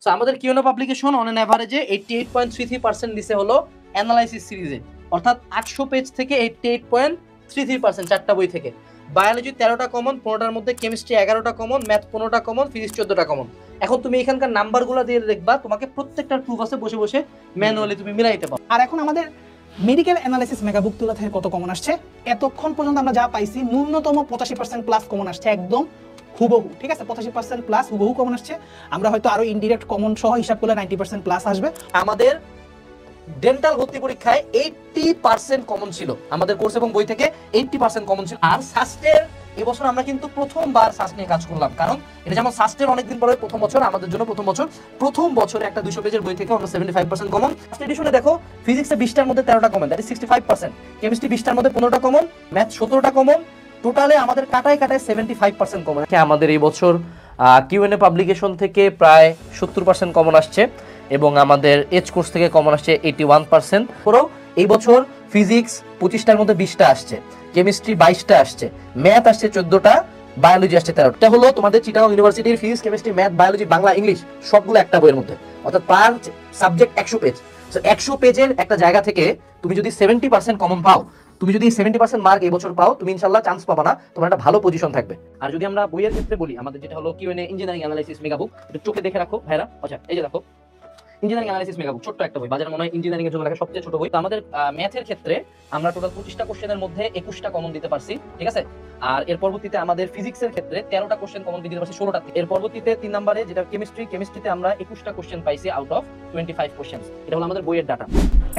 So আমাদের কিউনো publication on an এভারেজে 88.33% দিছে হলো অ্যানালাইসিস সিরিজে, অর্থাৎ 800 পেজ থেকে 88.33% চারটা বই থেকে। বায়োলজি 13টা কমন, 15টার মধ্যে কেমিস্ট্রি 11টা কমন, ম্যাথ 15টা কমন, ফিজিক্স 14টা কমন। এখন তুমি এখানকার নাম্বারগুলো দিয়ে দেখবা তোমাকে প্রত্যেকটার প্রুফ আছে, বসে বসে ম্যানুয়ালি তুমি মিলাইতে পারো। আর এখন আমাদের মেডিকেল অ্যানালাইসিস মেগাবুক তুলা থেকে কত কমন আসছে, এতক্ষণ পর্যন্ত আমরা যা পাইছি ন্যূনতম 85% প্লাস কমন আসছে, একদম হুবহু, ঠিক আছে, 85% প্লাস হুবহু কমন আসছে। আমরা হয়তো আরো ইনডিরেক্ট কমন সহ হিসাব করলে 90% প্লাস আসবে। আমাদের ডেন্টাল ভর্তি পরীক্ষায় 80% কমন ছিল, আমাদের কোর্স এবং বই থেকে 80% কমন ছিল। আর সাস্টের এবছর আমরা কিন্তু প্রথমবার সাস্ট নিয়ে কাজ করলাম, কারণ এটা যেমন সাস্টের অনেকদিন পরে প্রথম বছর, আমাদের জন্য প্রথম বছরে একটা 200 পেজের বই থেকে আমরা 75% কমন। ফার্স্ট এডিশনে দেখো ফিজিক্সে 20টার মধ্যে 13টা কমন, দ্যাট ইজ 65%, কেমিস্ট্রি 20টার মধ্যে 15টা কমন, ম্যাথ 17টা কমন, টোটালে আমাদের কাটায় 75% কমন। আমাদের এই বছর কিউএনএ পাবলিকেশন থেকে প্রায় 70% কমন আসছে এবং আমাদের এজ কোর্স থেকে কমন আসছে 81%। পুরো এই বছর ফিজিক্স 25টার মধ্যে 20টা আসছে, কেমিস্ট্রি 22টা আসছে, ম্যাথ আসছে 14টা, বায়োলজি আসছে 13টা। এটা হলো তোমাদের চিটাগং ইউনিভার্সিটির physics, chemistry, math, biology, Bangla, English সবগুলো একটা বইয়ের মধ্যে, অর্থাৎ পার সাবজেক্ট 100 পেজ। সো 100 পেজের একটা জায়গা থেকে তুমি যদি 70% কমন পাও, তুমি যদি 70% মার্ক এই বছর পাও, তুমি ইনশাআল্লাহ চান্স পাবা না, তোমার একটা ভালো পজিশন থাকবে। আর যদি আমরা বইয়ের ক্ষেত্রে বলি, আমাদের যেটা হলো কিউএনএ ইঞ্জিনিয়ারিং অ্যানালাইসিস মেগাবুক, এটা চোখে দেখে রাখো ভাইরা। আচ্ছা এই যে দেখো ইঞ্জিনিয়ারিং অ্যানালাইসিস মেগাবুক, ছোট্ট একটা বই, বাজারে মনে হয় ইঞ্জিনিয়ারিং এর জন্য লেখা সবচেয়ে ছোট বই। তো আমাদের ম্যাথের ক্ষেত্রে আমরা টোটাল 25টা কোশ্চেনের মধ্যে 21টা কমন দিতে পারছি, ঠিক আছে। আর এর পরবর্তীতে আমাদের ফিজিক্সের ক্ষেত্রে 13টা কোশ্চেন কমন দিতে পারছি 16টা। এর পরবর্তীতে 3 নম্বরে যেটা কেমিস্ট্রিতে আমরা 21টা কোশ্চেন পাইছি আউট অফ 25 কোশ্চেনস। এটা হলো আমাদের বইয়ের ডাটা।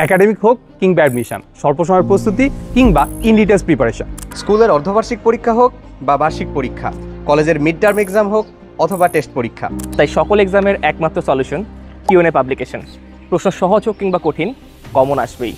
একাডেমিক হোক কিংবা অ্যাডমিশন, স্বল্প সময়ের প্রস্তুতি কিংবা ইন ডিটেলস প্রিপারেশন, স্কুলের অর্ধবার্ষিক পরীক্ষা হোক বা বার্ষিক পরীক্ষা, কলেজের মিড টার্ম এক্সাম হোক অথবা টেস্ট পরীক্ষা, তাই সকল এক্সামের একমাত্র সলিউশন কিউএনএ পাবলিকেশন। প্রশ্ন সহজ হোক কিংবা কঠিন, কমন আসবেই।